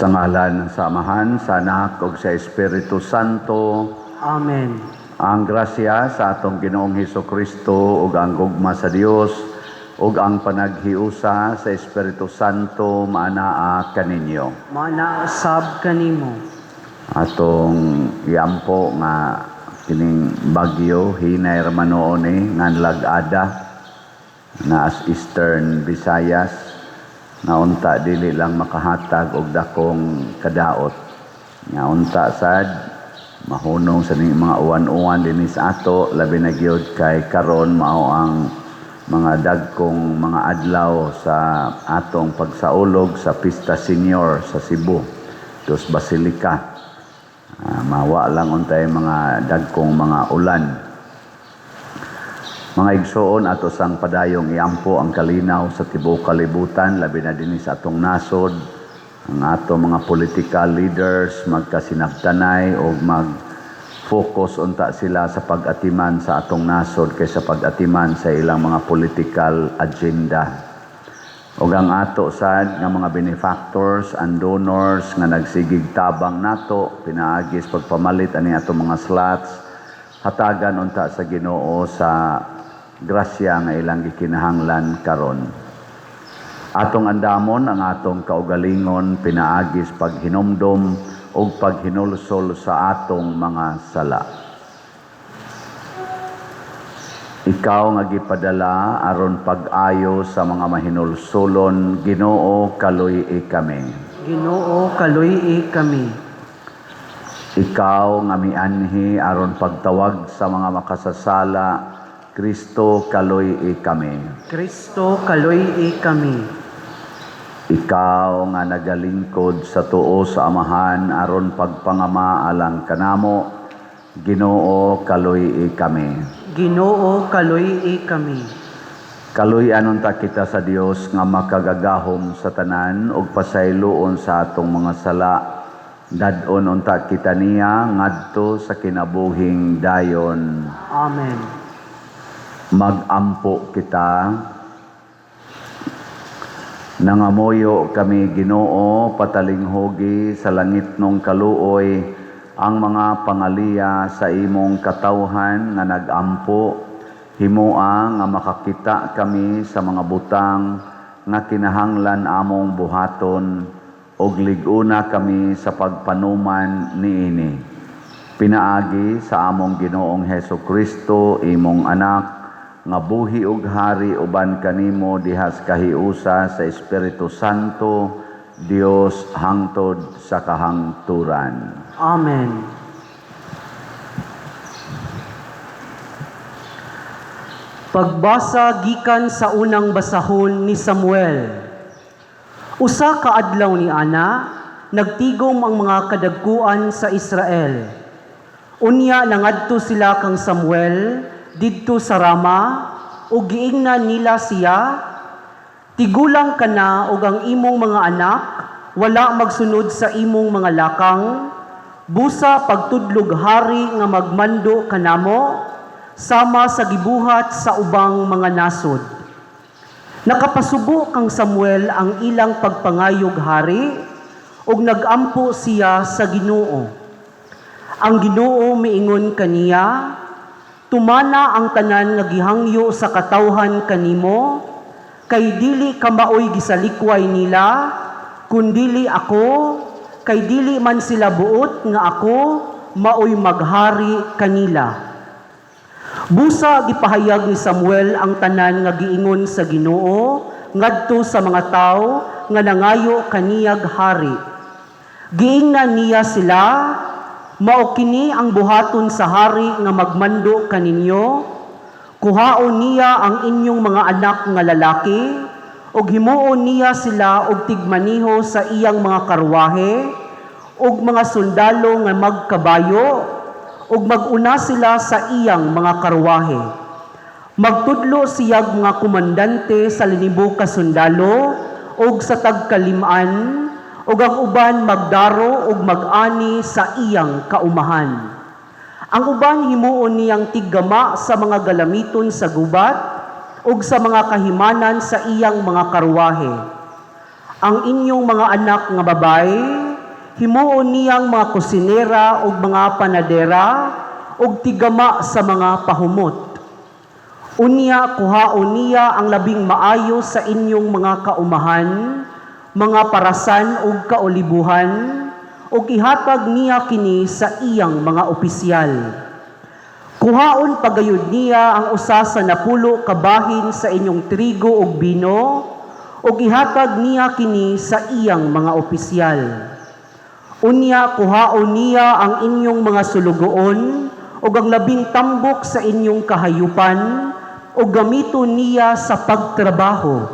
Sa ngalan ng Samahan, sa Anak, ug sa Espiritu Santo. Amen. Ang grasya sa atong Ginoong Hesukristo ug ang gugma sa Dios ug ang panaghiusa sa Espiritu Santo maanaa kaninyo. Manaasab kanimo. Atong iampo nga kining bagyo hinay ra manoon nga lag-ada na as Eastern Visayas na unta dili lang makahatag og dakong kadaot. Nga unta sad mahunong sa ning mga uwan-uwan dinhi sa ato labi na gyud kay karon mao ang mga dagkong mga adlaw sa atong pagsaulog sa Pista Senior sa Cebu, Dos Basilica. Mawa lang untay mga dagkong mga ulan. Mga igsoon, ato sang padayong iampo ang kalinaw sa tibuok kalibutan, labi na din sa atong nasod, ang atong mga political leaders magkasinabtanay o mag-focus unta sila sa pag-atiman sa atong nasod kaysa pag-atiman sa ilang mga political agenda. O ang ato sad nga mga benefactors and donors nga nagsigig tabang nato, pinaagis pagpamalit ani atong mga slots, hatagan unta sa Ginoo sa grasya nga ilang gikinahanglan karon. Atong andamon ang atong kaugalingon, pinaagis paghinomdom o paghinulsol sa atong mga sala. Ikaw nga gipadala aron pag-ayo sa mga mahinulsolon, Ginoo kaluy-i kami. Ginoo kaluy-i kami. Ikaw nga mianhi aron pagtawag sa mga makasasala, Kristo kaluy-i kami. Kristo kaluy-i kami. Ikaw nga nagalingkod sa tuo sa Amahan aron pagpangama alang kanamo, Ginoo kaluy-i kami. Ginoo kaluy-i kami. Kaluy-anon ta kita sa Dios nga makagagahom sa tanan ug pasayloon sa atong mga sala. Dadon unta kita niya ngadto sa kinabuhing dayon. Amen. Magampo kita. Nangamoyo kami, Ginoo, patalinghogi sa langit nung kaluoy ang mga pangaliya sa imong katawhan nga nagampo. Himoa nga makakita kami sa mga butang nga kinahanglan among buhaton ug liguna kami sa pagpanuman niini. Pinaagi sa among Ginoong Hesukristo, imong anak, nga buhi ug hari uban kanimo dihas kahiusa sa Espiritu Santo, Dios hangtod sa kahangturan. Amen. Pagbasa gikan sa unang basahon ni Samuel. Usa ka adlaw ni ana, nagtigom ang mga kadagkuan sa Israel. Unya nangadto sila kang Samuel didto sa Rama ug giingnan nila siya, tigulang ka na ug ang imong mga anak wala magsunod sa imong mga lakang, busa pagtudlog hari nga magmando kanamo sama sa gibuhat sa ubang mga nasod. Nakapasubo kang Samuel ang ilang pagpangayog hari ug nagampo siya sa Ginoo. Ang Ginoo miingon kaniya, tumana ang tanan nga gihangyo sa katawhan kanimo, kay dili ka maoy gisalikway nila, kundili ako, kay dili man sila buot nga ako maoy maghari kanila. Busa gipahayag ni Samuel ang tanan nga giingon sa Ginoo ngadto sa mga tawo nga nangayo kaniyag hari. Giingnan niya sila, Mao kini ang buhaton sa hari nga magmando kaninyo, kuhaon niya ang inyong mga anak nga lalaki, ug himuon niya sila og tigmaniho sa iyang mga karwahe, ug mga sundalo nga magkabayo, ug maguna sila sa iyang mga karwahe. Magtudlo siyag mga komandante sa linibo ka sundalo, ug sa tagkaliman, ug ang uban magdaro ug mag-ani sa iyang kaumahan. Ang uban himuon niyang tiggama sa mga galamiton sa gubat ug sa mga kahimanan sa iyang mga karwahe. Ang inyong mga anak nga babae himuon niyang mga kusinera ug mga panadera ug tiggama sa mga pahumot. Unya kuhaon niya ang labing maayo sa inyong mga kaumahan, mga parasan ug kaulibuhan, ug ihatag niya kini sa iyang mga opisyal. Kuhaon pagayud niya ang usa sa napulo kabahin sa inyong trigo ug bino, ug ihatag niya kini sa iyang mga opisyal. Unya kuhaon niya ang inyong mga sulugoon ug ang labing tambok sa inyong kahayupan, ug gamiton niya sa pagtrabaho.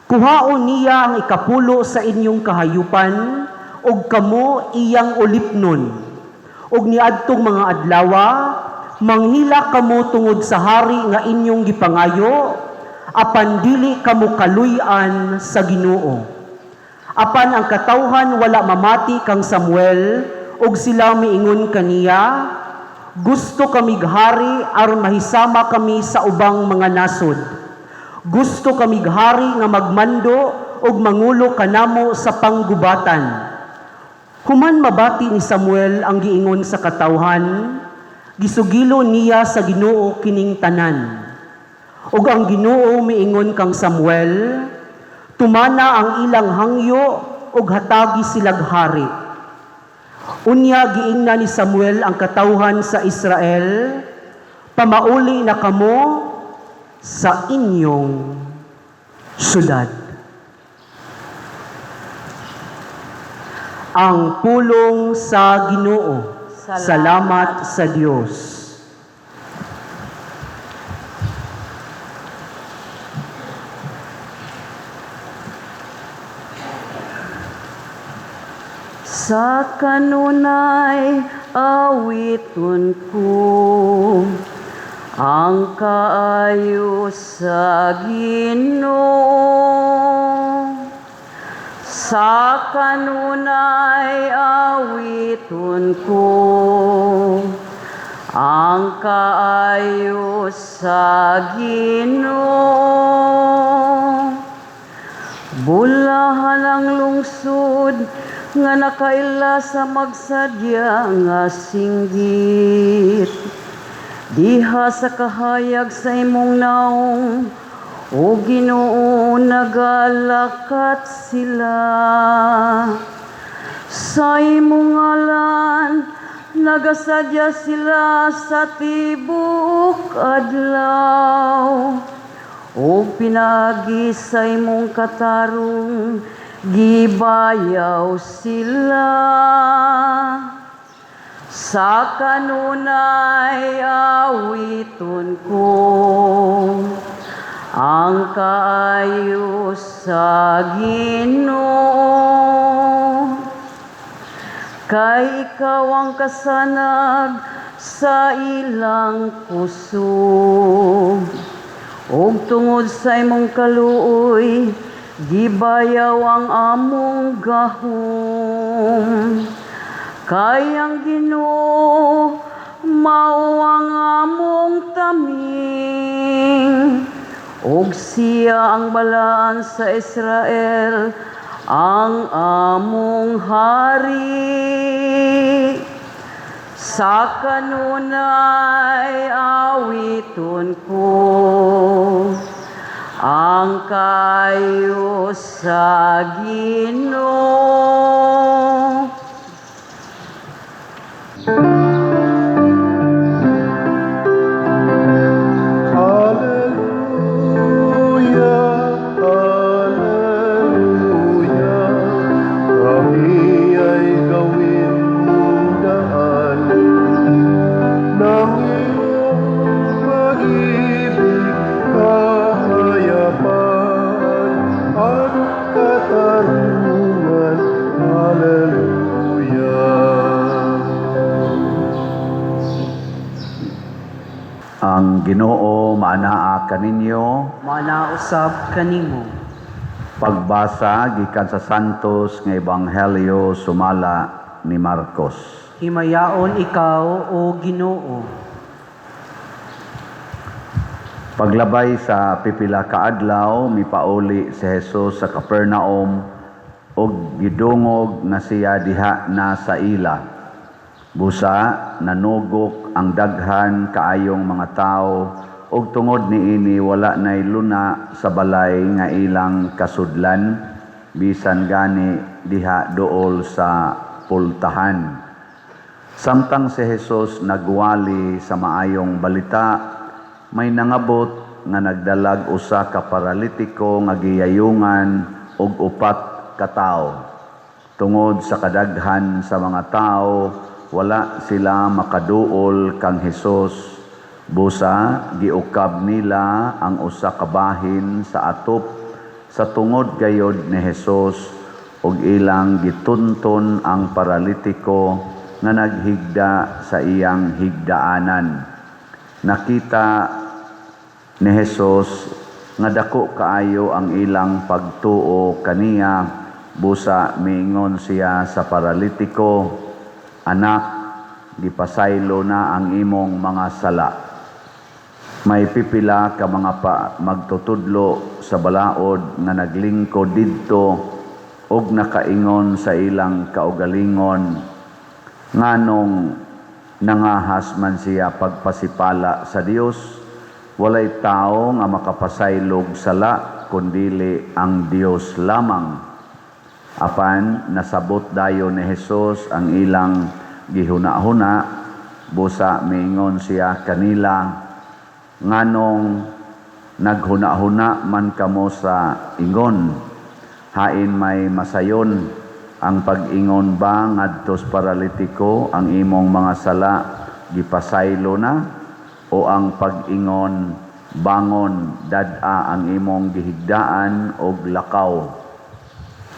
Kuhaon niya ang ikapulo sa inyong kahayupan, ug kamo iyang ulipnon. Ug niadtong mga adlawa, manghila kamo tungod sa hari nga inyong gipangayo, apan dili kamo kaluy-an sa Ginoo. Apan ang katawhan wala mamati kang Samuel, ug sila miingon kaniya, gusto kamig hari aron mahisama kami sa ubang mga nasod. Gusto kamig hari nga magmando ug mangulo kanamo sa panggubatan. Human mabati ni Samuel ang giingon sa katawhan, gisugilo niya sa Ginoo kining tanan. Ug ang Ginoo miingon kang Samuel, tumana ang ilang hangyo ug hatagi silag hari. Unya giingna ni Samuel ang katawhan sa Israel, pamauli na kamo sa inyong syudad. Ang pulong sa Ginoo. Salamat sa Dios. Sa kanunay awiton ko ang kaayo sa Ginoo. Sa kanunay awiton ko ang kaayo sa Ginoo. Bulahan ang lungsod nga nakaila sa magsadya nga singgit. Diha sa kahayag sa imong naong, o Ginoo nagalakat sila. Sa imong ngalan, nagasadya sila sa tibok adlaw. O pinagi sa imong katarong, gibayaw sila. Sa kanunay awiton ko ang kaayo sa Ginoo. Kay ikaw ang kasanag sa ilang kusog, ug tungod sa imong kaluoy gibayaw ang among gahom. Kay ang Ginoo mao ang among taming, ug siya ang balaan sa Israel, ang among hari. Sa kanunay awiton ko ang kayo sa Ginoo. Kami ay gawin mong daan. Ginoo maanaa kaninyo. manausab kanimo. Pagbasa gikan sa Santos nga Ebanghelyo sumala ni Marcos. Himayaon ikaw, O Ginoo. Paglabay sa pipila ka adlaw, mipauli si Jesus sa Capernaum og gidungog na siya diha na sa ila. Busa nanugok ang daghan kaayong mga tao ug tungod niini wala nay luna sa balay nga ilang kasudlan bisan gani diha duol sa pultahan. Samtang si Jesus nagwali sa maayong balita, may nangabot nga nagdalag usa ka paralitiko nga giyayungan og upat ka tawo. Tungod sa kadaghan sa mga tao, wala sila makaduol kang Jesus. Busa giukab nila ang usa ka bahin sa atop sa tungod gayod ni Jesus ug ilang gitunton ang paralitiko nga naghigda sa iyang higdaanan. Nakita ni Jesus nga dako kaayo ang ilang pagtuo kaniya, busa miingon siya sa paralitiko, "Anak, gipasaylo na ang imong mga sala." May pipila ka mga magtutudlo sa balaod nga naglingkod didto ug nakaingon sa ilang kaugalingon, nganong nangahas man siya pagpasipala sa Dios, walay tao nga makapasaylog sala kundili ang Dios lamang. Apan nasabot dayo ni Jesus ang ilang gihuna-huna, busa miingon siya kanila, nganong naghuna-huna man kamo sa ingon, hain may masayon ang pag-ingon ba ngadtos paralitiko ang imong mga sala gipasaylo na, o ang pag-ingon bangon dad-a ang imong gihigdaan og lakaw?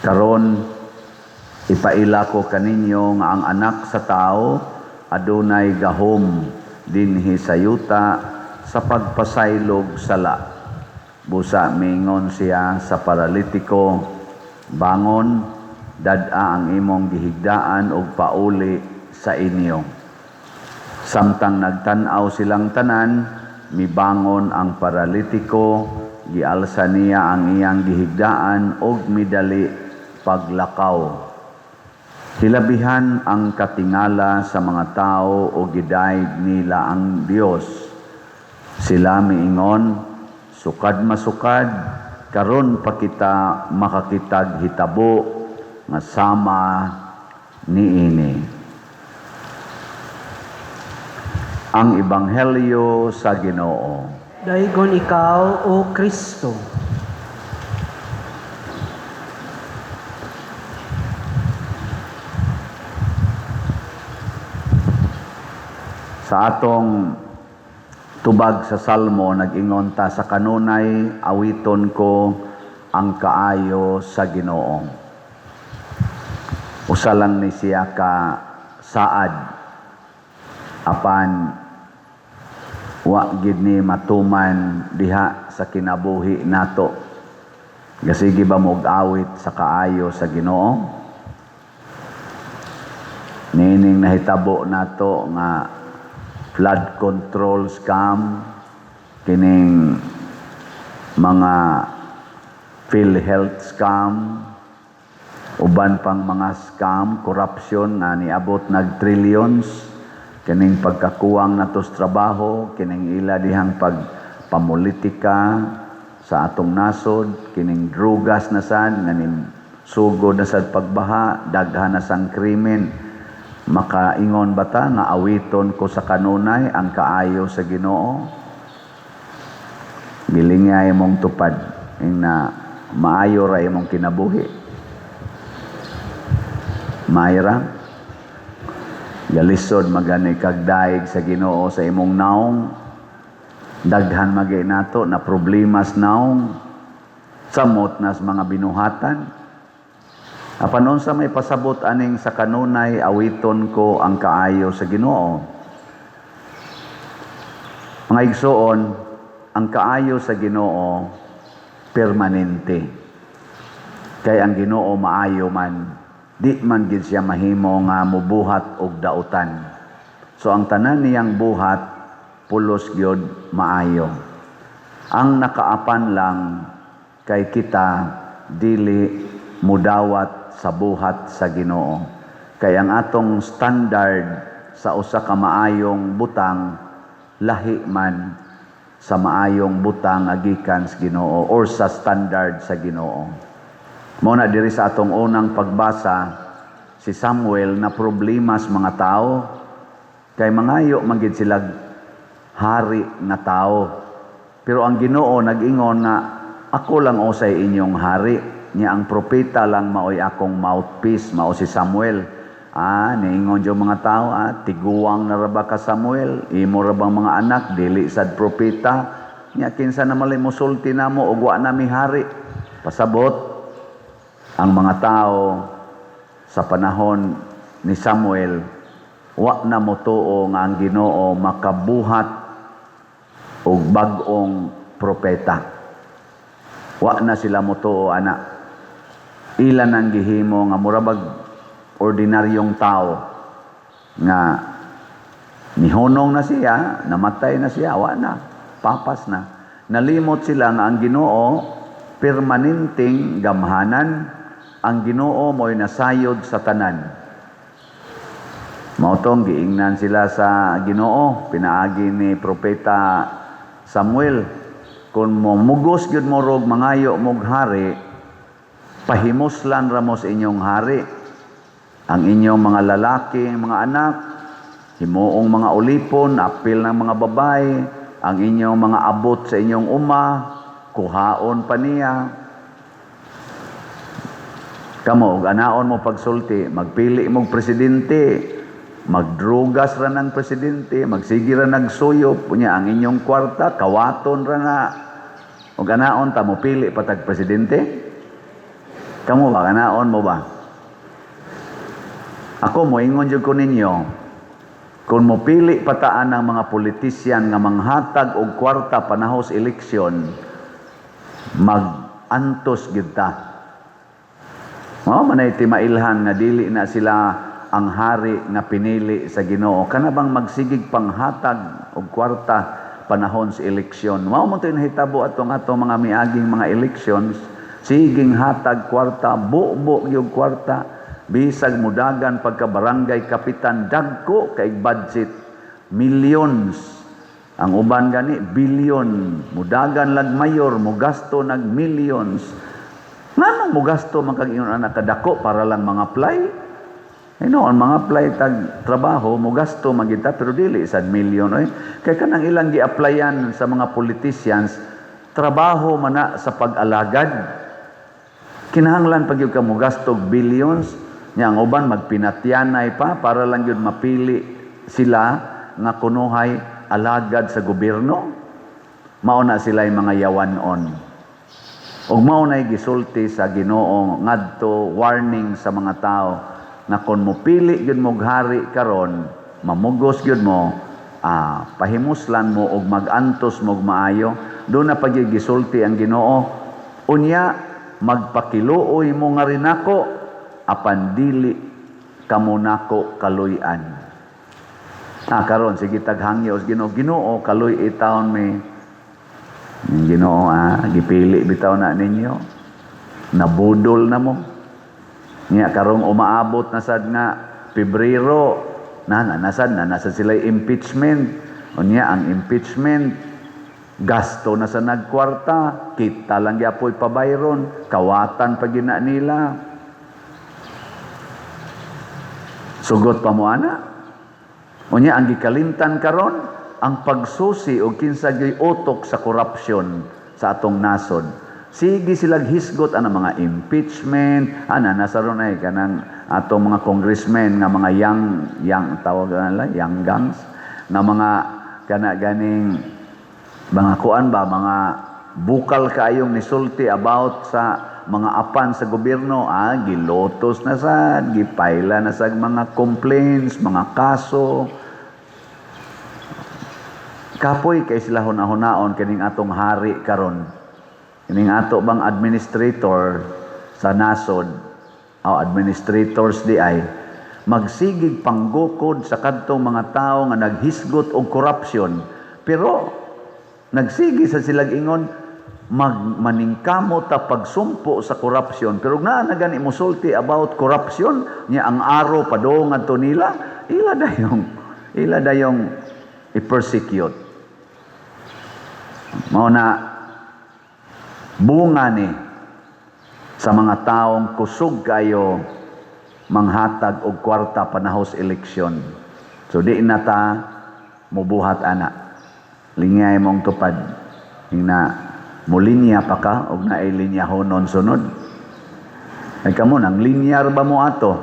Karon ipaila ko kaninyo nga ang anak sa tao adunay gahom dinhi sa yuta sa pagpasaylog sala. Busa mingon siya sa paralitiko, bangon, dad-a ang imong gihigdaan og pauli sa inyo. Samtang nagtan-aw silang tanan, mibangon ang paralitiko, gialsa niya ang iyang gihigdaan og midali paglakaw. Hilabihan ang katingala sa mga tao o gidayeg nila ang Dios. Sila miingon, sukad masukad, karon pa kita makakitag hitabo nga sama niini. Ang Ebanghelyo sa Ginoo. Daigon ikaw, O Kristo. Sa atong tubag sa Salmo, nag-ingon ta, sa kanunay awiton ko ang kaayo sa Ginoo. Usa lang ni siya ka saad, apan wa gid ni matuman diha sa kinabuhi nato. Gasigi ba mo awit sa kaayo sa Ginoo? Nining nahitabo nato nga flood control scam, kining mga PhilHealth scam, uban pang mga scam, corruption na niabot nag trillions, kining pagkakuwang natos trabaho, kining ila dihang pagpamulitika sa atong nasod, kining drugas na sad, nganing sugod na sad pagbaha, daghan na sang krimen. Makaingon bata nga awiton ko sa kanunay ang kaayo sa Ginoo? Bilingay mong tupad na maayo ra imong kinabuhi. Mayra, galisod magani kag daig sa Ginoo sa imong naong, daghan magay nato na problemas naong, samot nas mga binuhatan. Apan unsa may pasabot aning sa kanunay awiton ko ang kaayo sa Ginoo? Mga igsoon, ang kaayo sa Ginoo permanente. Kay ang Ginoo maayo man, di man gid siya mahimo nga mubuhat og dautan. So ang tanan niyang buhat pulos gyud maayo. Ang nakaapan lang kay kita dili mudawat sa buhat sa Ginoo. Kay ang atong standard sa usa ka maayong butang lahi man sa maayong butang agikan sa Ginoo or sa standard sa Ginoo. Mao na diri sa atong unang pagbasa si Samuel na problema sa mga tao kay mangayo man gid sila hari nga tao. Pero ang Ginoo nag-ingon nga ako lang usay inyong hari. Niya ang propeta lang maoy akong mouthpiece, mao si Samuel. Niingon yung mga tao, tiguang na raba ka Samuel, imo rabang mga anak, dili sad propeta. Niya kinsa na malay musulti na mo, ugwa na mi hari. Pasabot, ang mga tao sa panahon ni Samuel, wa na mo tuo nga ang Ginoo makabuhat og bag-ong propeta. Wa na sila mo tuo, anak. Ilan ang gihimo nga murabag ordinaryong tao nga nihunong na siya, namatay na siya, wa na, papas na. Nalimot sila nga ang Ginoo permanenteng gamhanan, ang Ginoo mo'y nasayod sa tanan. Mautong giingnan sila sa Ginoo, pinaagi ni propeta Samuel, kung mo mugos gyud mo rog mangayo mog hari, pahimuslan ramos inyong hari. Ang inyong mga lalaki, mga anak, himuong mga ulipon, apil ng mga babae, ang inyong mga abot sa inyong uma, kuhaon pa niya. Kamo, anaon mo pagsulti, magpili mong presidente, magdrugas ra ng presidente, magsigi ra nagsuyop, punya ang inyong kwarta, kawaton ra na. O ganaon ta mo pili patag presidente? Kamu ba, ganaon mo ba? Ako mo, ingon jud ko ninyo, kung mo pili pataan ng mga politisyan nga manghatag og kwarta panahos eleksyon, mag-antos gid ta. Manay timailhan nga dili na sila ang hari nga pinili sa Ginoo. Kana bang magsigig panghatag og kwarta panahon sa eleksyon? Mao man toy nahitabo atong mga miaging mga elections, siging hatag kwarta, buo yung kwarta, bisag mudagan pagka barangay kapitan, dagko kay budget, millions. Ang uban gani, billion. Mudagan lag mayor, mugasto nag millions. Nganong mugasto magkag-ingon anak kadako para lang mga apply? Ang mga apply tag trabaho, mugasto magita, pero dili sad million. Kaya kanang ilang gi-applyan sa mga politicians, trabaho mana sa pag-alagad. Kinahanglan pag yung kamugastog billions, niya ang uban magpinatyanay pa para lang yun mapili sila nga kunuhay alagad sa gobyerno. Mauna sila yung mga yawanon. O maunay gisulti sa Ginoo ngadto warning sa mga tao na kung mo pili yun mo hari karon, mamugos yun mo, pahimuslan mo og magantos mo maayo. Doon na pagigisulti ang Ginoo. Unya, magpakiluoy mo nga rin ako, apan dili kamo nako kaluyan. Karon sige taghangyo sa Ginoo, Ginoo kaluy itaon mi. Ginoo gipili bitaw na ninyo. Nabudol na mo. Nya karong umaabot na sad nga Pebrero, nasad sila impeachment. Unya ang impeachment gasto na sa nagkwarta, kita lang giapoy pabayron, kawatan pa gina nila. Sugot pa mo ana. Unya ang gikalimtan karon ang pagsusi o kinsa gyud utok sa korupsyon sa atong nasod. Sige silang hisgot ang mga impeachment, nasaron ay kanang atong mga congressmen nga mga young tawag nila, young guns, nga mga ganing mga kuan ba, mga bukal kaayong nisulti about sa mga apan sa gobyerno, gilotos na sad, gipaila na sad mga complaints, mga kaso. Kapoy kay sila hunahunaon kining atong hari karon. Kining ato bang administrator sa nasod o administrators di ay magsigig panggukod sa kadtong mga tao nga naghisgot og korupsyon, pero nagsigi sa silang ingon maningkamot ta pagsumpo sa korupsyon, pero naa na gani musulti about corruption niya ang aro padong ngadto nila ila dayong i-persecute. Mao na bunga ni sa mga taong kusog kayo manghatag og kwarta panahos eleksyon. So di na ta mubuhat ana. Lingay mong tupad. Hina mulinya pa ka og naay linyahonon sunod. Ay kamo nang linyar ba mo ato?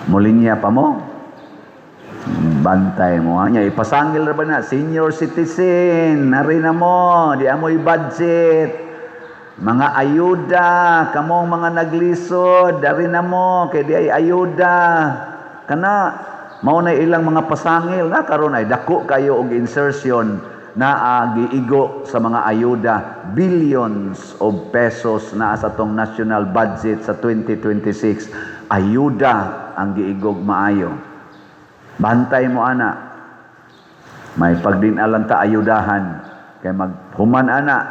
Mulinya pa mo? Bantay mo ha. Ipasangil ra ba na? Senior citizen, nari na mo, di amoy budget. Mga ayuda, kamong mga naglisod, dari na mo, kay di ay ayuda. Kana, mao na ilang mga pasangil na karon ay dako kayo og insertion na giigo sa mga ayuda, billions of pesos na sa tong national budget sa 2026. Ayuda ang giigog maayo. Bantay mo ana. May pagdinalan ta ayudahan kay maghuman ana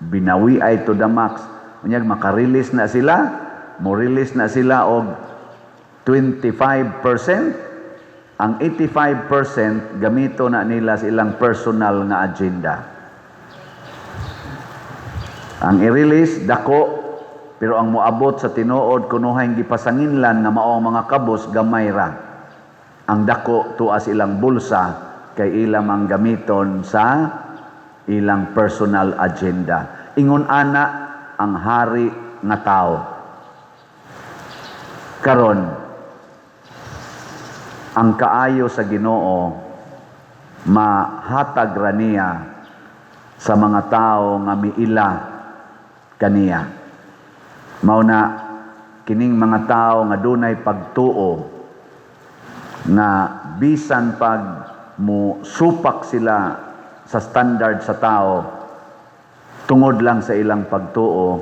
binawi ay to the max. Unyag makarelease na sila, mo release na sila og 25%, ang 85% gamito na nila sa ilang personal nga agenda. Ang i-release dako, pero ang moabot sa tinuod kunuhay gipasanginlan nga mao mga kabos gamay ra. Ang dako tuas ilang bulsa kay ilang ang gamiton sa ilang personal agenda. Ingon ana ang hari nga tao. Karon, ang kaayo sa Ginoo mahatag ra niya sa mga tao nga miila kaniya. Mao na kining mga tao nga dunay pagtuo nga bisan pag mo supak sila sa standard sa tao, tungod lang sa ilang pagtuo,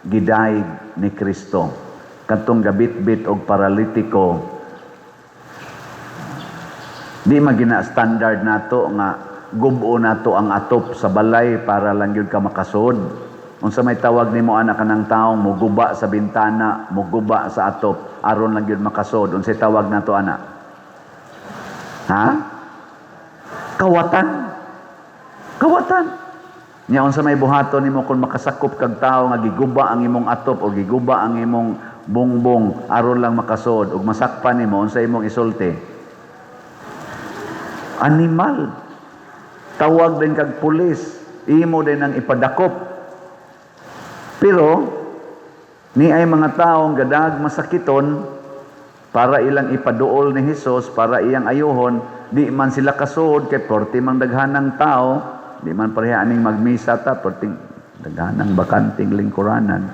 gidayeg ni Kristo. Katong gabit-bit og paralitiko, di magina standard nato nga gubo nato ang atop sa balay para lang yun ka makasod. Unsa may tawag nimo anak kanang taong muguba sa bintana, muguba sa atop, aron lang yun makasod. Unsay tawag nato ana? Ha? Kawatan. Kawatan. Nya unsa may buhaton nimo kung makasakop kag tawo nga giguba ang imong atop o giguba ang imong bongbong aron lang makasod ug masakpan nimo, unsa imong isulti? Animal. Tawag din kag pulis, imo din ang ipadakop. Pero ni ay mga taong gadag masakiton para ilang ipaduol ni Hesus, para iyang ayuhon, di man sila kasud kay porti mang daghanang tao, di man pareha aning magmisa ta, porti daghanang bakanting lingkuranan.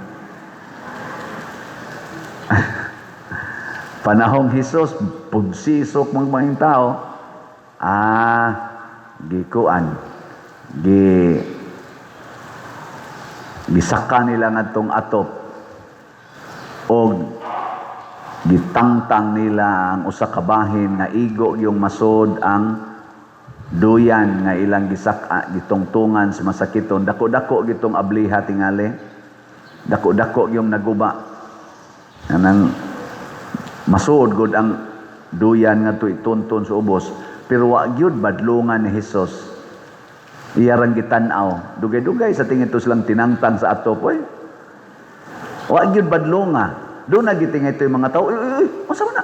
Panahong Hesus, pugsisok mga tao, gisaka nila ngadtong atop og gitangtang nila ang usa ka bahin nga igo yung masod ang duyan nga ilang gisaka gitungtungan sa masakiton. Dako-dako gitong abliha tingali, dako-dako yung naguba nang masud gud ang duyan nga tuitunton sa ubos, pero wa gyud badlungan ni Hesus. Iyarang gitan-aw dugay-dugay sa tingin to silang tinangtang sa atop oy. Wa gyud badlunga. Doon nagitingay ito yung mga tao, unsa man na?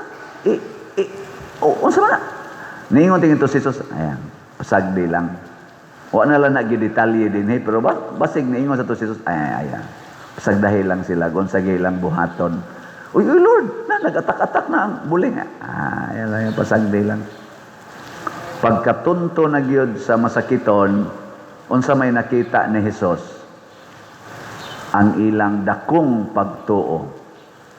Unsa man na? Niingon tingin ito si Jesus, ayan, pasagdi lang. Wa na lang nagidetalye din, pero basig niingon sa ito si Jesus, ayan, pasagdahi lang sila, gonsagi lang buhaton. Uy, Lord, nag-atak-atak na ang buling. Ayan lang, pasagdi lang. Pagkatunto na gyud sa masakiton, unsa may nakita ni Jesus, ang ilang dakong pagtuo.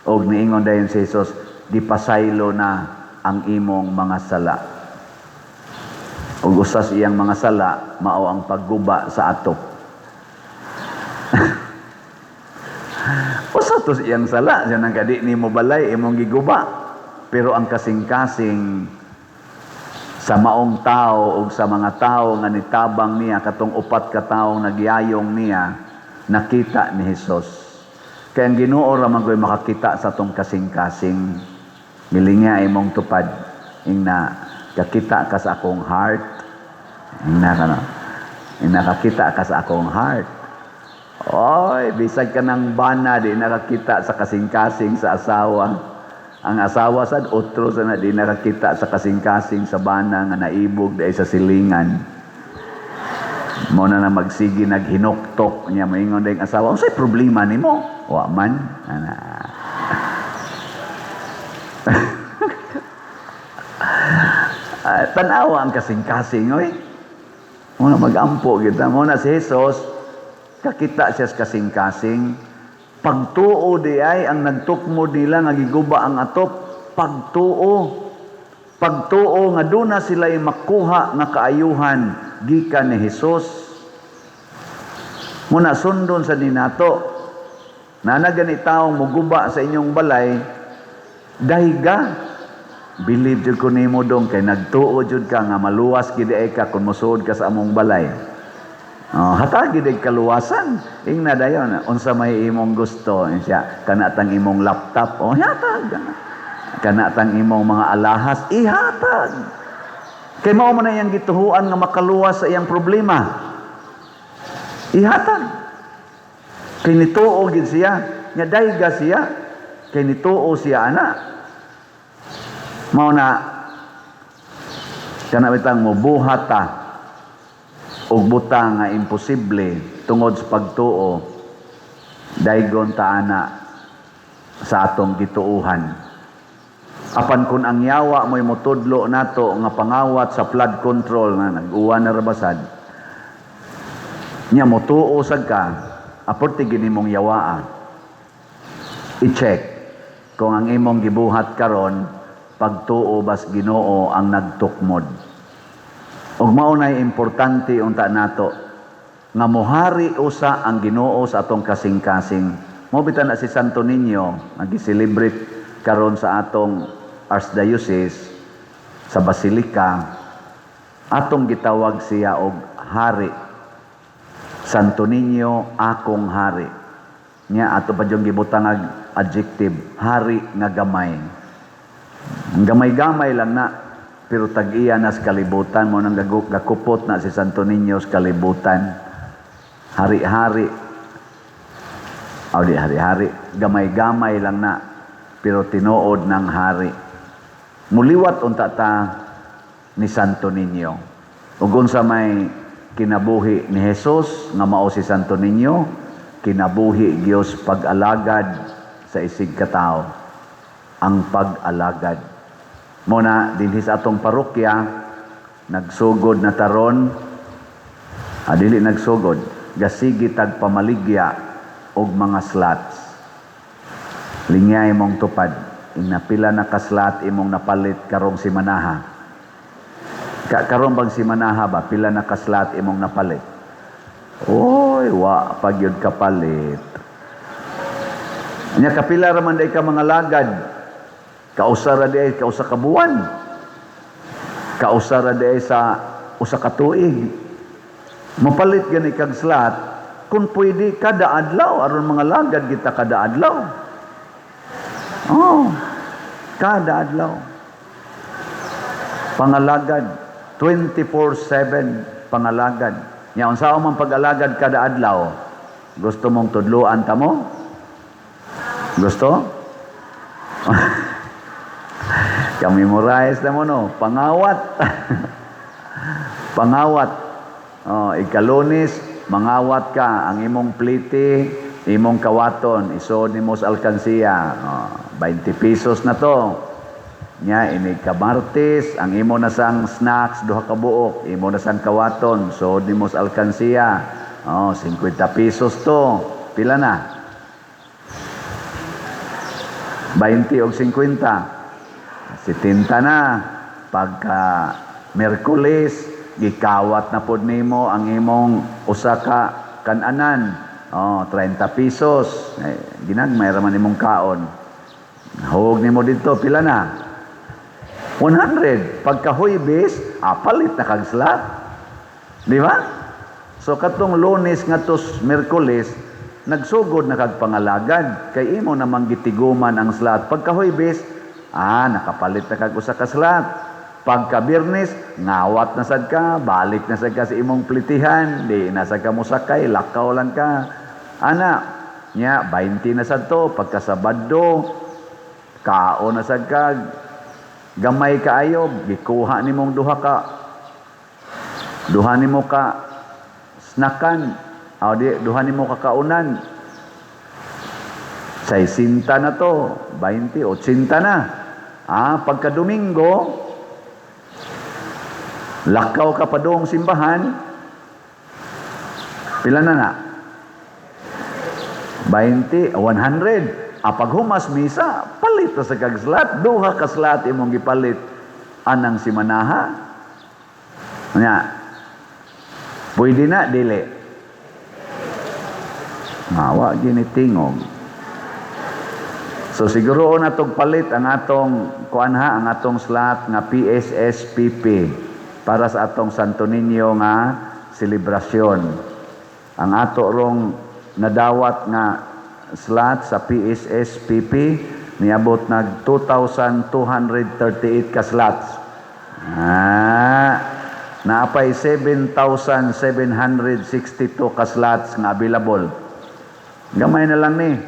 Og niingon dayon si Jesus, di pasaylo na ang imong mga sala. ug usas iyang mga sala mao ang pagguba sa atop. Usa to iyang sala, siya nang kadi nimo balay imong giguba. Pero ang kasing-kasing sa maong tao ug sa mga tao nga nitabang niya katong upat ka tawo nagyayong niya, nakita ni Hesus. Kaya ang Ginoo ra man koy makakita sa tong kasing-kasing. Milinga imong tupad ingna kakita ka sa akong heart. Nakakita ka sa akong heart. Oy, bisag ka ng bana di nakakita sa kasing-kasing sa asawa. Ang asawa sad otro sa na di nakakita sa kasing-kasing sa bana nga naibog dahil sa silingan. Mo na magsigi naghinuktok niya moingon dayong asawa, unsay problema nimo? Wa man. Tanawa ang kasing-kasing oy. Mo na magampo kita. Mo na si Jesus kakita siya sa kasing-kasing. Pagtuo di ay ang nagtukmo nila nga giguba ang atop. Pagtuo nga duna sila makuha nga kaayuhan gikan ni Hesus. Muna sundon sa dinato na nagani taong muguba sa inyong balay, dahiga believe jud ko nimo dong kay nagtuo jud ka nga maluwas gid ay ka kun mosuod ka sa among balay. Hatagi day kaluwasan. Ingna dayon, unsa may imong gusto siya, kanatang imong laptop, hatag. Kanatang imong mga alahas, ihatag. Kay mao man na iyang gituhuan nga makaluwas sa iyang problema. Ihatag. Kay nituo gid siya, nya dayga siya, kay nituo siya ana. Mao na kana bitang mobuhat ta ug butang nga imposible tungod sa pagtuo, daygon ta ana sa atong gituuhan. Apan kun ang yawa mo'y motudlo nato nga pangawat sa flood control na nag-uwan na rabasad, nya motuo sad ka, aporti gini mong yawaan. I-check kung ang imong gibuhat karon pagtuo bas Ginoo ang nagtukmod. Ug maunay importante unta nato nga mohari usa ang Ginoo sa atong kasing-kasing. Mo bitan na si Santo Niño nga gi-celebrate karon sa atong Archdiocese sa Basilica, atong gitawag siya og hari. Santo Niño akong hari. Nya ato pa jung gibutang adjective, hari nga gamay. Ang gamay-gamay lang na, pero tag-iya na sa kalibutan mo nang gakupot na si Santo Niño sa kalibutan. Hari-hari. Di hari-hari. Gamay-gamay lang na, pero tinuod ng hari. Muliwat unta ta ni Santo Niño. Ug sa may kinabuhi ni Jesus nga mao si Santo Niño, kinabuhi Dios pag-alagad sa isig katao. Ang pag-alagad. Muna, dinhi sa atong parokya, nagsugod na taron, dili nagsugod, gasigi tag pamaligya og mga slots. Linya imong tupad, napila na ka-slot imong napalit karong simanaha. Karong bang simanaha ba, pila na ka-slot imong napalit? Oy, wa pagyud kapalit. Nya kapila ra man day ka mga lagad. Kausara di kausa ka buwan. Kausara di sa usa ka tuig. Mapalit gani kag slot kung pwede kada adlaw aron mga lagad kita kada adlaw. Kada adlaw. Pangalagad 24/7 pangalagad. Nya unsa man pag-alagad kada adlaw? Gusto mong tudloan ta mo? Gusto? Memorize na mo no, pangawat. Pangawat. Ikalunis, mangawat ka ang imong pliti, imong kawaton, isod nimo sa alkansiya. 20 pesos na to. Nya ini ka Martes, ang imo na sang snacks duha ka buok, imo na sang kawaton, sod nimo sa alkansiya. 50 pesos to. Pila na? 20 o 50. 70 na. Pagka Merkulis, gikawat na pod nimo ang imong usa ka kananan. 30 pesos. Ginagmay raman imong kaon. Huwag nimo dito, pila na? 100. Pagka Huwebes, palit na kag slot. Di ba? So katong Lunes ngadtos Miyerkules, nagsugod na kag pangalagad kay imo namang gitiguman ang slot. Pagka Huwebes, nakapalit na kag usa ka slot. Pagka Biyernes, ngawat na sad ka, balik na sad ka sa imong plitihan, di na sad ka musakay, lakaw lang ka. Nya 20 na sad to. Pagka Sabado, kaon na sad ka, gamay kaayo, gikuha nimong duha nimo ka snakan, duha nimo ka kaunan. 60 na to, 20, 80 na. Pagka Domingo, lakaw ka pa doong simbahan, pila na? 20, 100. Pag humas misa, palit na sa kag-slot. Duha ka slot imong gipalit anang simanaha. Pwede na, dili. Mawa, ginitingog. So siguro na tog palit ang atong ang atong slot nga PSSPP para sa atong Santo Niño nga selebrasyon. Ang ato rong nadawat nga slot sa PSSPP niabot nag 2,238 ka slots. Naapay 7,762 ka slots nga available. Gamay na lang ni.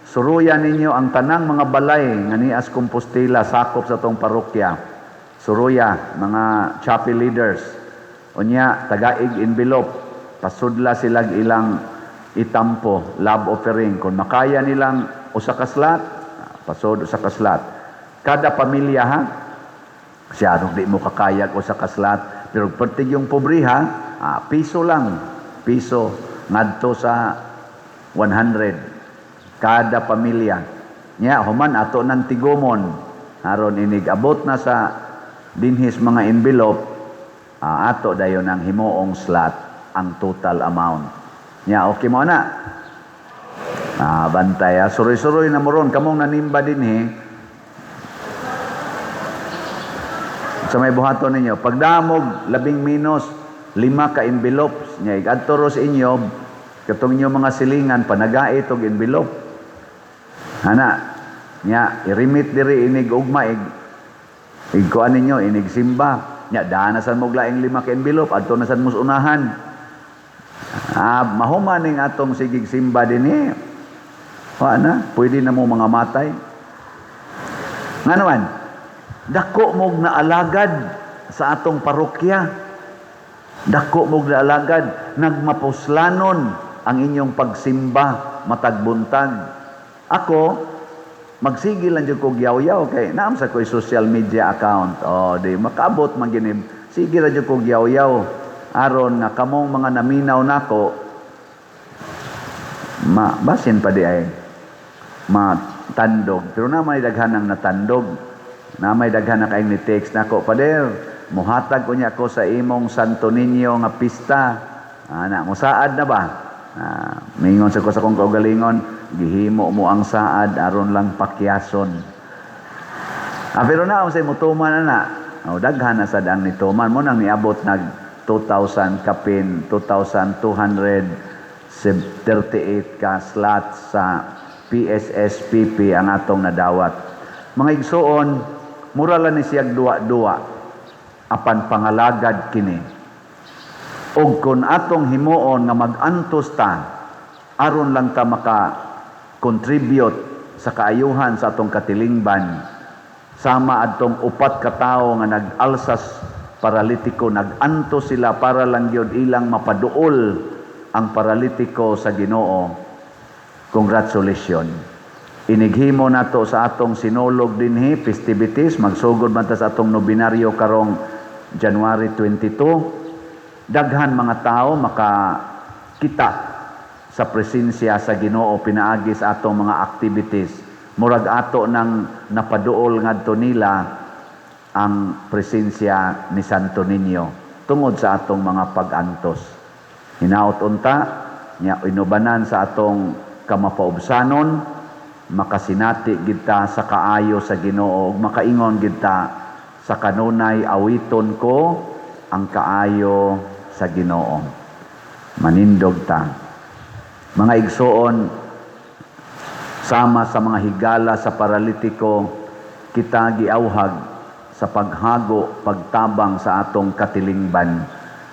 Suruyan ninyo ang tanang mga balay nga nias Compostela sakop sa tong parokya. Suruya mga chapel leaders. Unya tagaig envelope. Pasudla silag ilang itampo, love offering. Kung makaya nilang usa ka slot, pasod usa ka slot. Kada pamilya ha, siya di mo kakaya usa ka slot, pero pertig yung pobriha, piso lang, piso ngadto sa 100 kada pamilya. Nya human ato ng tigomon, aron inig abot na sa dinhis mga envelope, ato dayon ang himuong slot ang total amount. Nya, okay mo na. Bantay. Suroy-suroy na mo ron. Kamong nanimba din sa may buhaton ninyo. Pagdamog, 10 minus, 5 ka envelopes. Nya, igadto ro sa inyo, katong inyo mga silingan, panagait og envelope. Nya, i-remit diri inig ugma, igkuan ninyo, inig simba. Nya, danasan mo laing 5 ka envelope, adto nasan mo sa unahan. Mahuman ning atong sigig simba din pwede na mo mga matay. Nga naman, dako mog na alagad sa atong parokya. Dako mog na alagad, nagmapuslanon ang inyong pagsimba matagbuntag. Ako, magsigil lang dyan ko yaw-yaw kay naam sa ko'y social media account. Di makaabot manginib. Sige lang dyan ko yaw-yaw. Aron nga kamong mga naminaw nako basin pa di ay matandog. Pero na may daghan ang natandog. Na may daghan na kaing ni text nako, Pader, muhatag ko niya ako sa imong Santo Niño nga pista. Musaad na ba? Mingon sa ko sa kong kaugalingon, gihimo mo ang saad aron lang pakyason. Pero na say mutuman na daghan na sad ang nituman mo nang niabot nag 2,000 kapin, 2,238 ka slots sa PSSPP ang atong nadawat. Mga igsuon, mura lang ni siyag duwa-duwa apan pangalagad kini. Og kun atong himuon nga mag-antos ta, aron lang ta maka-contribute sa kaayuhan sa atong katilingban, sama adtong 4 ka tawo nga nag-alsas paralitiko, nag-anto sila para lang yun ilang mapaduol ang paralitiko sa Ginoo. Congratulations. Inighimo nato sa atong sinulog dinhi festivities, magsugod man ta sa atong nobinaryo karong January 22. Daghan mga tao makakita sa presensya sa Ginoo pinaagi sa atong mga activities. Murag ato nang napaduol ngadto nila ang presensya ni Santo Niño. tungod sa atong mga pag-antos. Hinaot unta, nya inubanan sa atong kamapaubsanon, makasinati kita sa kaayo sa Ginoo ug makaingon kita sa kanunay awiton ko ang kaayo sa Ginoo. Manindog ta. Mga igsoon, sama sa mga higala sa paralitiko, kita giawhag sa paghago, pagtabang sa atong katilingban.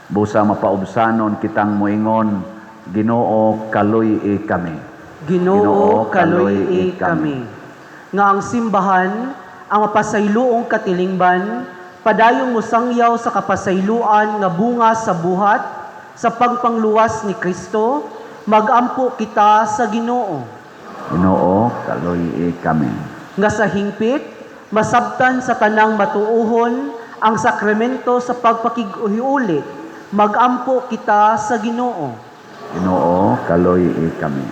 Busa mapaubsanon kitang moingon, Ginoo kaluy kami. Ginoo kaloy kami. Nga ang simbahan, ang mapasayloong katilingban, padayong musangyaw sa kapasayloan nga bunga sa buhat, sa pagpangluwas ni Kristo, magampo kita sa Ginoo. Ginoo kaluy kami. Nga sa hingpit, masabtan sa tanang matuuhon ang sakramento sa pagpakiguhiuli, magampo kita sa Ginoo. Ginoo kaluy kami.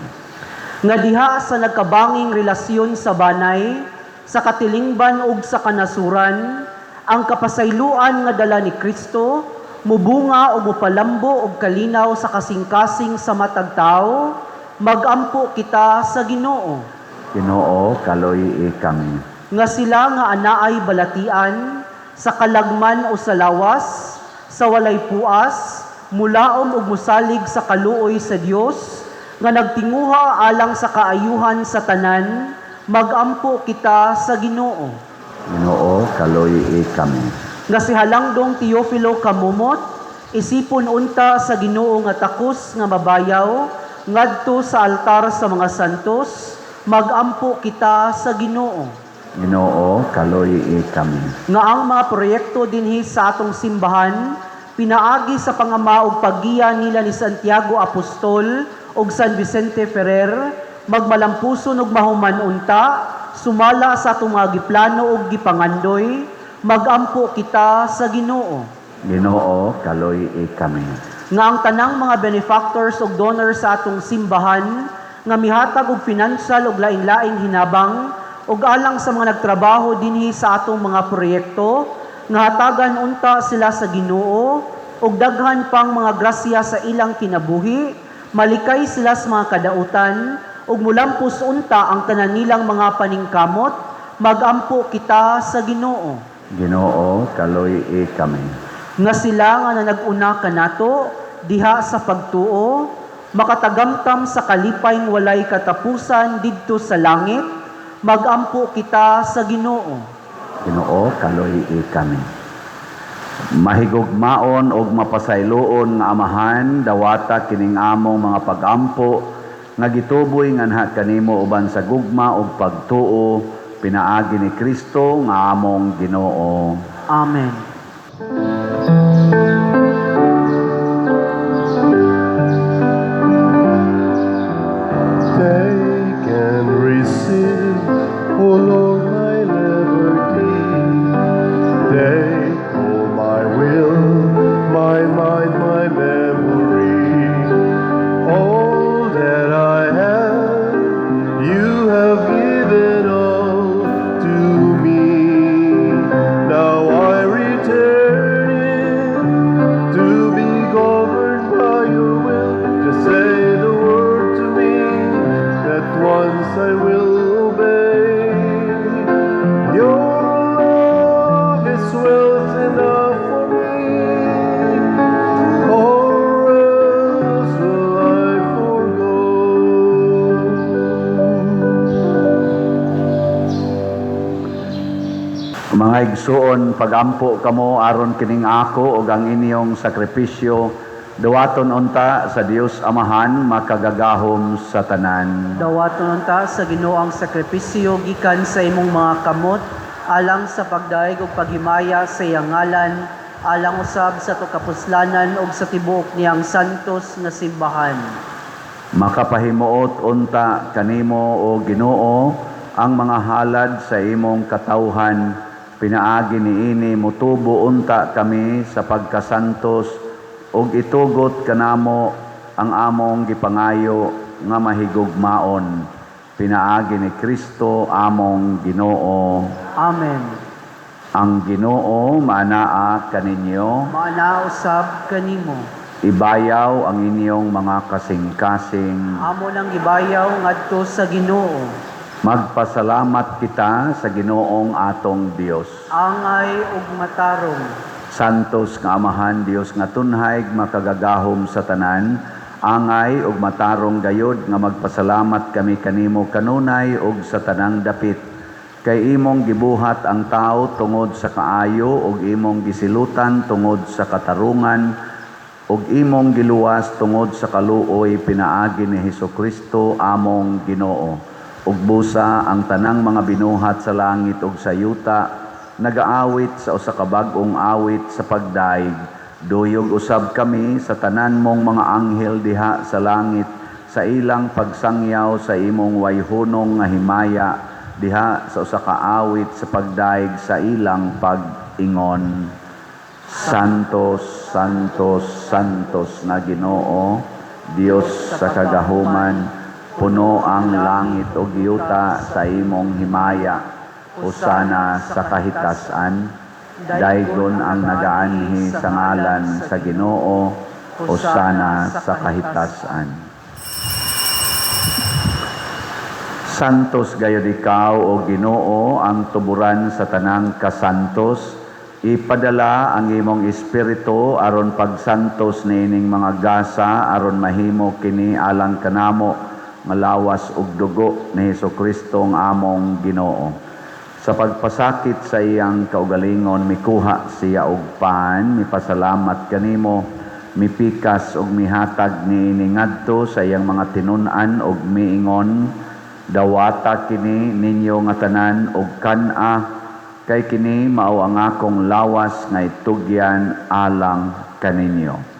Nga diha sa nagkabanging relasyon sa banay, sa katilingban ug sa kanasuran, ang kapasayloan nga dala ni Kristo, mubunga o mupalambo og kalinaw sa kasing-kasing sa matag tao, magampo kita sa Ginoo. Ginoo kaluy kami. Nga sila nga anaay balatian, sa kalagman o sa lawas, sa walay puas, mulaom ug musalig sa kaluoy sa Dios, nga nagtinguha alang sa kaayuhan sa tanan, magampo kita sa Ginoo. Ginoo kaluy kami. Nga si Halangdong Teofilo Kamumot, isipon unta sa Ginoo nga takos nga mabayaw, ngadto sa altar sa mga santos, magampo kita sa Ginoo. Ginoo kaluy kami. Nga ang mga proyekto dinhi sa atong simbahan, pinaagi sa pangama ug paggiya nila ni Santiago Apostol ug San Vicente Ferrer, magmalampuson ug mahuman unta, sumala sa atong mga giplano ug gipangandoy, magampo kita sa Ginoo. Ginoo kaluy kami. Nga ang tanang mga benefactors ug donors sa atong simbahan, nga mihatag og financial ug lain-laing hinabang, ug alang sa mga nagtrabaho dinhi sa atong mga proyekto, nga hatagan unta sila sa Ginoo, ug daghan pang mga grasya sa ilang kinabuhi, malikay sila sa mga kadautan, ug mulampos unta ang tanan nilang mga paningkamot, magampo kita sa Ginoo. Ginoo kaluy kami. Nga sila nga nanag-una kanato, diha sa pagtuo, makatagamtam sa kalipayng walay katapusan didto sa langit, magampo kita sa Ginoo. Ginoo kaluy kami. Mahigugmaon og mapasayloon nga amahan, dawata kining among mga pagampo nga gituboy nganha kanimo uban sa gugma ug pagtuo, pinaagi ni Kristo nga among Ginoo. Amen. Take and receive, O Lord, my liberty. Take all my will, my mind, my memory. All that I have, you have given all to me. Now I return it to be governed by your will. Just say the word to me that once I will obey. Your love is wealth enough for me, or else will I forgo. Mga igsoon, pagampo kamo aron kining ako ug ang inyong sakripisyo, duwaton unta sa Dios Amahan makagagahom sa tanan. Dawaton unta sa Ginoo ang sakripisyo gikan sa imong mga kamot, alang sa pagdaig ug paghimaya sa iyang ngalan, alang usab sa tukapuslanan ug sa tibuok niyang santos nga simbahan. Makapahimuot unta kanimo o Ginoo ang mga halad sa imong katawhan, pinaagi niini mutubo unta kami sa pagkasantos ug itugot kanamo ang among gipangayo nga mahigugmaon, pinaagi ni Kristo among Ginoo. Amen. Ang Ginoo manaa kaninyo, Manausab kanimo. ibayaw ang inyong mga kasing-kasing. Amo lang gibayaw ngadto sa Ginoo. Magpasalamat kita sa Ginoong atong Dios. Angay ug matarong. Santos nga Amahan Dios nga tunhay makagagahom sa tanan, angay ug matarong gayod nga magpasalamat kami kanimo kanunay ug sa tanang dapit. Kay imong gibuhat ang tao tungod sa kaayo ug imong gisilutan tungod sa katarungan ug imong giluwas tungod sa kaluoy pinaagi ni Hesukristo among Ginoo. Ug busa ang tanang mga binuhat sa langit ug sa yuta nagaawit sa usa ka bag-ong awit sa pagdaig. Duyog usab kami sa tanan mong mga anghel diha sa langit sa ilang pagsangyaw sa imong wayhunong nga himaya diha sa usa ka awit sa pagdaig sa ilang pag-ingon. Santos, Santos, Santos na Ginoo, Dios sa kagahuman, puno ang langit o yuta sa imong himaya. Usana sa kahitasan, daygon ang nagaanhi sa ngalan sa Ginoo, usana sa kahitasan. Santos gayud ikaw o Ginoo ang tuburan sa tanang kasantos, ipadala ang imong espiritu aron pagsantos niining mga gasa aron mahimo kini alang kanamo nga lawas ug dugo ni Hesukristo ang among Ginoo. Sa pagpasakit sa iyang kaugalingon mikuha siya og pan, mipasalamat kanimo, mipikas ug mihatag niini ngadto sa iyang mga tinun-an ug miingon, dawata kini ninyo nga tanan og kan-a, kay kini mao ang akong lawas nga itugyan alang kaninyo.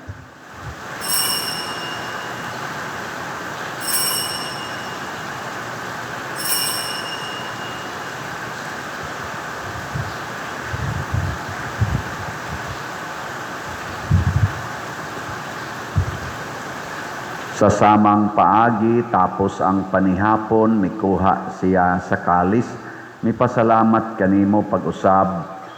Sa samang paagi tapos ang panihapon mikuha siya sa kalis, mipasalamat kanimo pag-usab,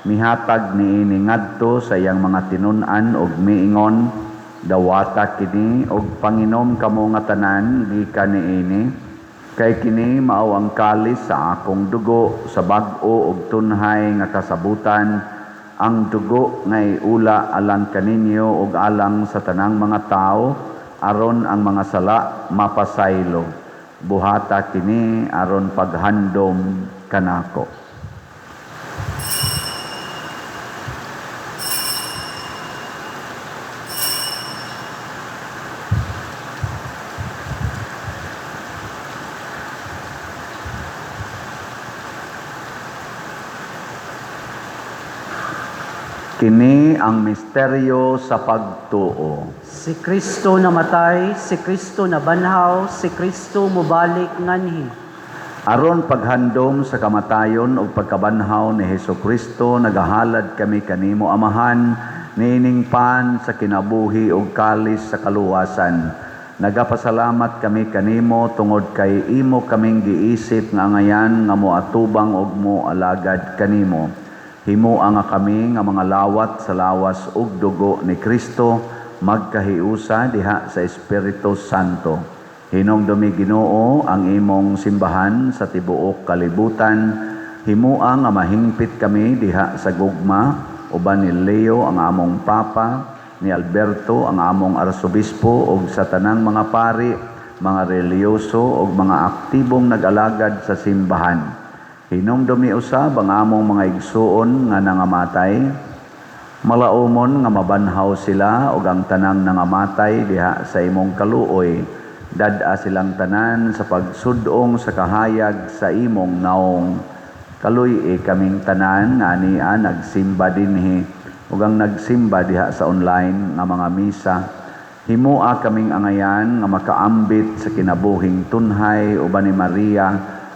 mihatag niini ngadto sa iyang mga tinun-an ug miingon, dawata kini og panginom kamo nga tanan gikan niini, kay kini mao ang kalis sa akong dugo sa bag-o ug tunhay nga kasabutan, ang dugo nga iula alang kaninyo ug alang sa tanang mga tao, aron ang mga sala mapasaylo. Buhata kini aron paghandom kanako. Kini ang misteryo sa pagtuo. Si Kristo namatay, si Kristo nabanhaw, si Kristo mubalik nganhi. Aron paghandom sa kamatayon o pagkabanhaw ni Hesukristo, nagahalad kami kanimo Amahan, niining pan sa kinabuhi o kalis sa kaluwasan. Nagapasalamat kami kanimo tungod kay imo kaming giisip nga ngayan nga moatubang og mo alagad kanimo. Himua nga kami nga mga lawat sa lawas ug dugo ni Kristo, magkahiusa diha sa Espiritu Santo. Hinumdumi Ginoo ang imong simbahan sa tibuok kalibutan. Himua nga mahingpit kami diha sa gugma, uban ni Leo ang among Papa, ni Alberto ang among Arsobispo ug sa tanang mga pari, mga reliyoso ug mga aktibong nag-alagad sa simbahan. Hinumdumi usab ang among mga igsuon nga nangamatay, malaumon nga mabanhaw sila ug ang tanang nangamatay diha sa imong kaluoy, dad-a silang tanan sa pagsudong sa kahayag sa imong naong. Kaluy kaming tanan nga ania nagsimba dinhi ug ang nagsimba diha sa online nga mga misa. Himua kaming angayan nga makaambit sa kinabuhing tunhay uban ni Maria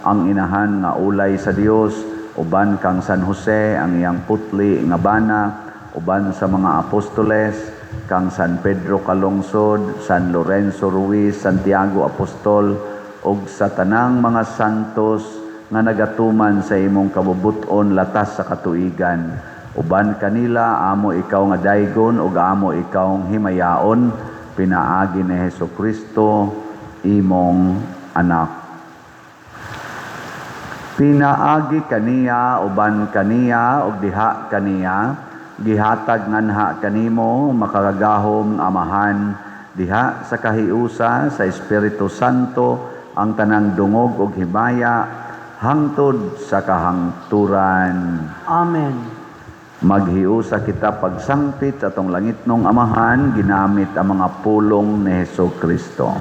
ang inahan nga ulay sa Dios, uban kang San Jose ang iyang putli nga bana, uban sa mga apostoles, kang San Pedro Kalungsod, San Lorenzo Ruiz, Santiago Apostol, ug sa tanang mga santos nga nagatuman sa imong kabubuton latas sa katuigan. Uban kanila amo ikaw nga daygon ug amo ikaw himayaon pinaagi ni Hesukristo imong anak. Pinaagi kaniya uban kaniya ug diha kaniya gihatag nganha kanimo makagagahom amahan diha sa kahiusa sa Espiritu Santo ang tanang dungog ug himaya hangtod sa kahangturan. Amen. Maghiusa kita pagsangpit sa atong langitnong amahan ginamit ang mga pulong ni Hesukristo.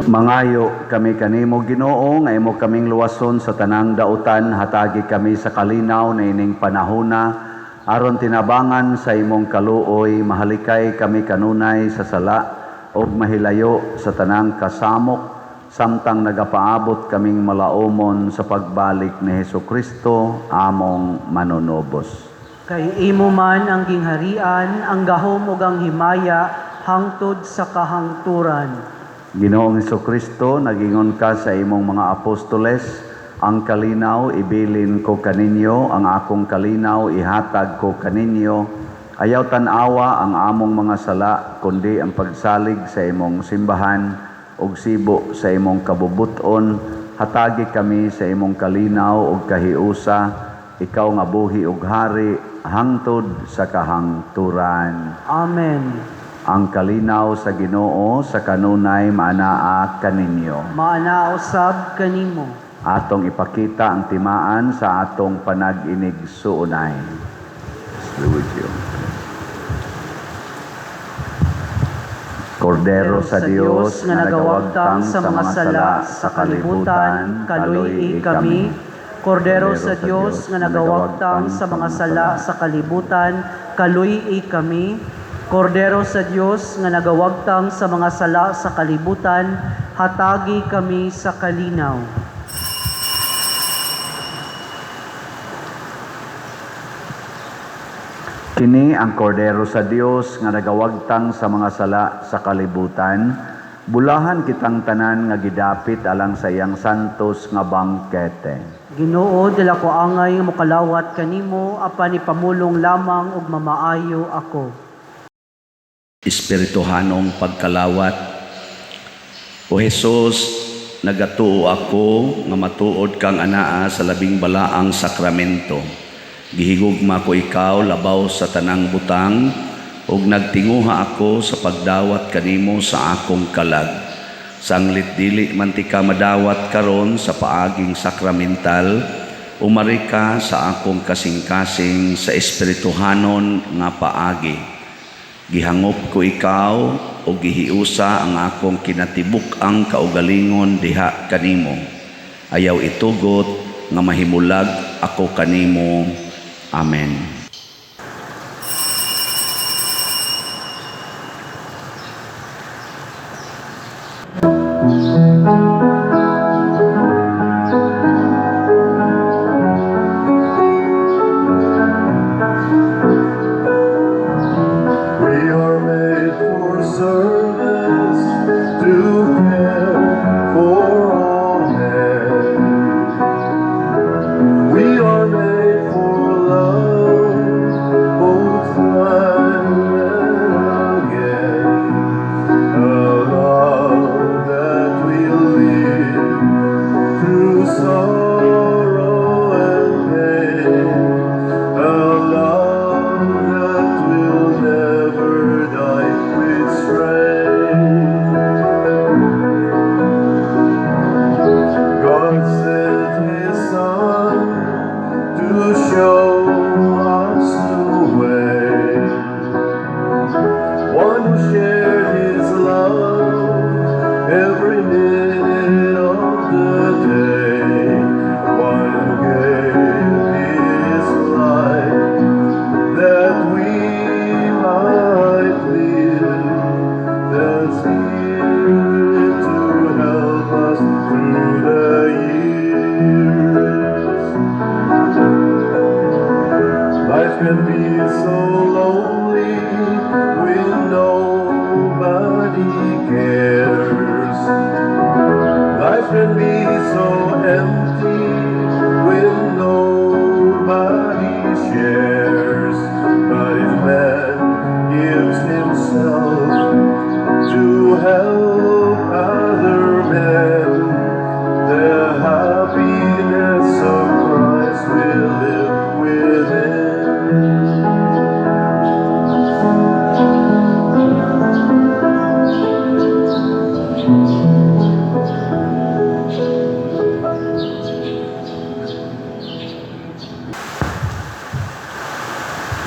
Mangayo kami kanimo Ginoo nga imo kaming luwason sa tanang dautan hatagi kami sa kalinaw na ining panahona aron tinabangan sa imong kaluoy mahalikay kami kanunay sa sala ug mahilayo sa tanang kasamok samtang nagapaabot kaming malaumon sa pagbalik ni Hesukristo among manunobos. Kay imo man ang gingharian, ang gahom ug ang himaya hangtod sa kahangturan. Ginoong Hesukristo, nagingon ka sa imong mga apostoles, ang kalinaw ibilin ko kaninyo, ang akong kalinaw ihatag ko kaninyo. Ayaw tanawa ang among mga sala, kundi ang pagsalig sa imong simbahan, ug sibo sa imong kabubuton, hatagi kami sa imong kalinaw ug kahiusa, ikaw nga buhi ug hari, hangtod sa kahangturan. Amen. Ang kalinaw sa Ginoo sa kanunay maanaa kaninyo. Maanaa usab kanimo. Atong ipakita ang timaan sa atong panag-inig suunay. Be with you. Kordero sa Dios nga nagawagtang sa mga sala sa kalibutan, kaluy kami. Kordero sa Dios nga nagawagtang sa mga sala sa kalibutan, kaluy kami. Kordero sa Dios nga nagawagtang sa mga sala sa kalibutan, hatagi kami sa kalinaw. Kini ang kordero sa Dios nga nagawagtang sa mga sala sa kalibutan, bulahan kitang tanan nga gidapit alang sa iyang santos nga bangkete. Ginoo, dala ko angay nga mokalawat kanimo, apan ipamulong lamang ug mamaayo ako. Espirituhanong pagkalawat. O Jesus, nagatuo ako nga matuod kang anaa sa labing balaang sakramento. Gihigugma ko ikaw labaw sa tanang butang ug nagtinguha ako sa pagdawat kanimo sa akong kalag. Sanglit dili man ti ka madawat karon sa paaging sakramental, umari ka sa akong kasing-kasing sa espirituhanon nga paagi. Gihangop ko ikaw o gihiusa ang akong kinatibuk ang kaugalingon diha kanimo. Ayaw itugot nga mahimulag ako kanimo. Amen. We are made for service to care for all men. We are made for love, both time and again. A love that will live through sorrow and pain. A love that will never die with strength. God sent His Son to show us the way. One who shared His love every minute of the day. One who gave His life that we might live. The Spirit to help us through the years. Life can be so lonely when nobody cares. Life can be so empty when nobody shares. But if man gives himself to help other men, the happiness of Christ will live within.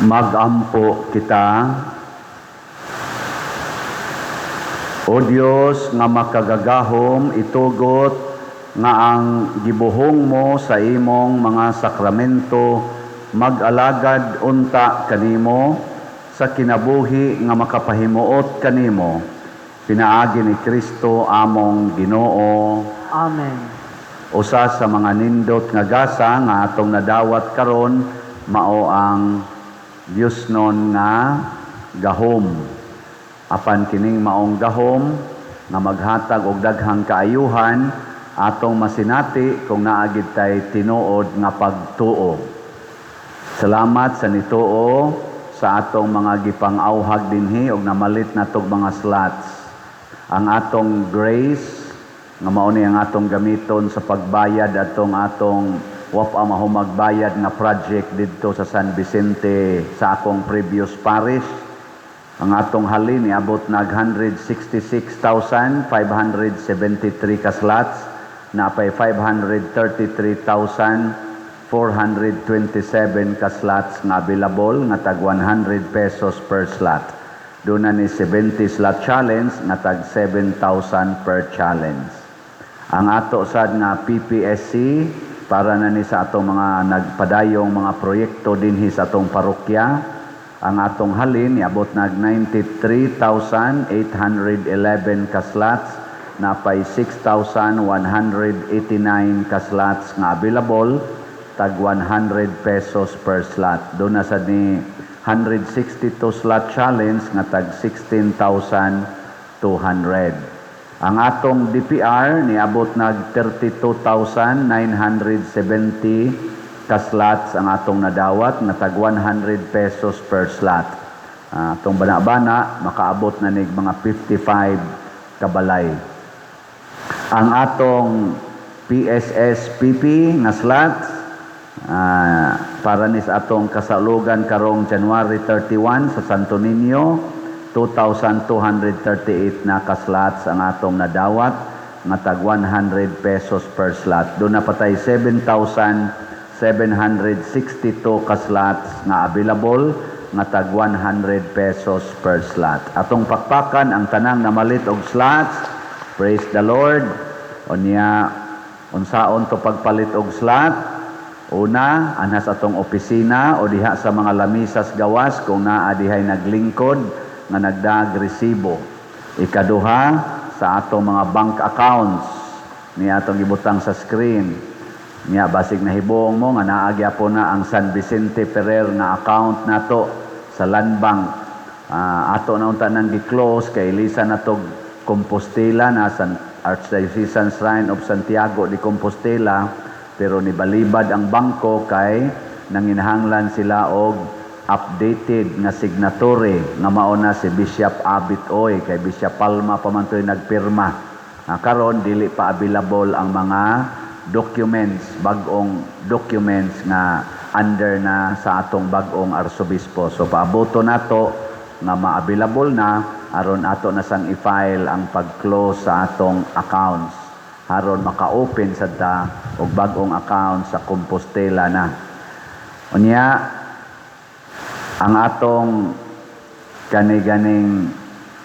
Magampo kita. O Dios nga makagagahom, itugot nga ang gibuhong mo sa imong mga sakramento mag-alagad unta kanimo sa kinabuhi nga makapahimuot kanimo. Pinaagi ni Kristo among Ginoo. Amen. Usa sa mga nindot nga gasa nga atong nadawat karon mao ang Dios non nga gahom. Apan kining maong gahom nga maghatag og daghang kaayuhan atong masinati kung naagid tay tinuod nga pagtuo. Salamat sa nituo sa atong mga gipang-awhag dinhi og namalit natog mga slots. Ang atong grace nga mao ni ang atong gamiton sa pagbayad atong wapa mahumagbayad nga project didto sa San Vicente sa akong previous parish. Ang atong halin niabot nag 166,573 ka slots, napay 533,427 ka slots nga available nga tag 100 pesos per slot. Doon na ni 70 slot challenge nga tag 7,000 per challenge. Ang ato sad nga PPSC para na ni sa atong mga nagpadayong mga proyekto dinhi sa atong parokya. Ang atong halin niabot nag 93,811 ka slots, napay 6,189 ka slots nga available, tag 100 pesos per slot. Doon na sa ni 162 slot challenge nga tag 16,200. Ang atong DPR niabot nag 32,970 ka slots ang atong nadawat nga tag 100 pesos per slot. Atong bana-bana makaabot na nig mga 55 kabalay. Ang atong PSSPP nga slots para ni sa atong kasalugan karong January 31 sa Santo Niño, 2,238 na ka-slots ang atong nadawat nga tag 100 pesos per slot. Doon na patay 7,762 ka-slots nga available nga tag 100 pesos per slot. Atong pakpakan ang tanang namalit og slots. Praise the Lord. O niya Unsaon to pagpalit og slot? Una, anhas atong opisina o diha sa mga lamisas gawas kung naa dihay naglingkod nga nagdag resibo. Ikaduha, sa atong mga bank accounts ni atong gibutang sa screen. Niya basig nahibuong mo nga naagya po na ang San Vicente Ferrer nga account nato sa Land Bank. Ato na unta nang gi-close kay Elisa natog Compostela na sa Archdiocesan Shrine of Santiago de Compostela, pero nibalibad ang bangko kay nanginahanglan sila og updated nga signatory nga mao na si Bishop Abit Oy, kay Bishop Palma pa man to'y nagpirma. Karon dili pa available ang mga documents, bagong documents nga under na sa atong bagong arsobispo. So paaboto nato nga ma-available na aron ato na sang i-file ang pag-close sa atong accounts aron maka-open sad ta og bagong account sa Compostela na. Unya ang atong kani-ganing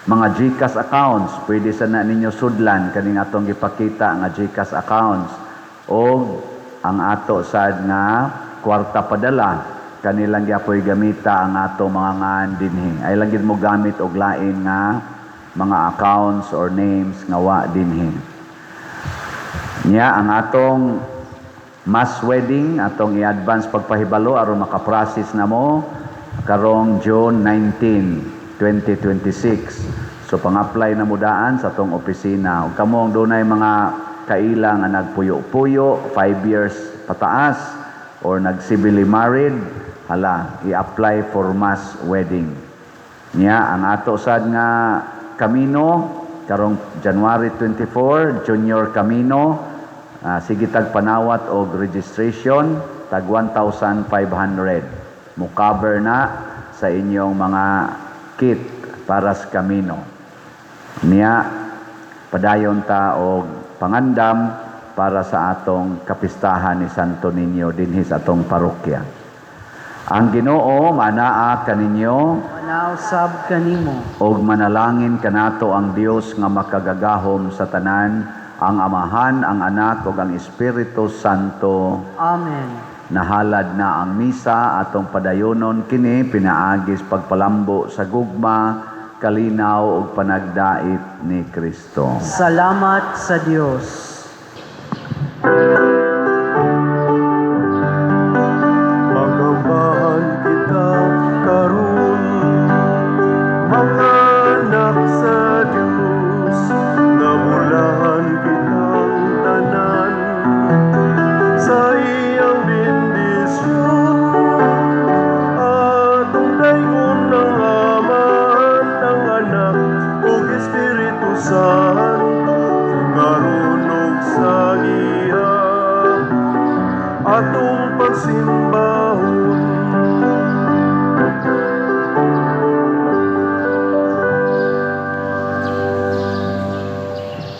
mga GCash accounts, pwede sa na ninyo sudlan kaning atong gipakita nga GCash accounts o ang ato sad nga kwarta padala kanilang gyapoy gamita ang ato mga ngan dinhi. Ay lang gid mo gamit og lain nga mga accounts or names nga wa dinhi. Nya ang atong mass wedding atong i-advance pagpahibalo aron makaprocess na mo karong June 19, 2026. So pang-apply na mo daan sa atong opisina. Ug kamo ang dunay mga kaila nga nagpuyo-puyo 5 years pataas or nag-civilly married, hala, i-apply for mass wedding. Nya ang ato sad nga Camino karong January 24, Junior Camino, sige tag panawat og registration tag 1,500. Mo cover na sa inyong mga kit para sa Camino. Nya padayon ta og pangandam para sa atong kapistahan ni Santo Niño dinhi sa atong parokya. Ang Ginoo manaa kaninyo Manausab kanimo. og manalangin kanato ang Dios nga makagagahom sa tanan, ang Amahan, ang Anak ug ang Espiritu Santo. Amen. Nahalad na ang misa atong padayonon kini pinaagis pagpalambo sa gugma, kalinaw ug panagdait ni Kristo. Salamat sa Dios.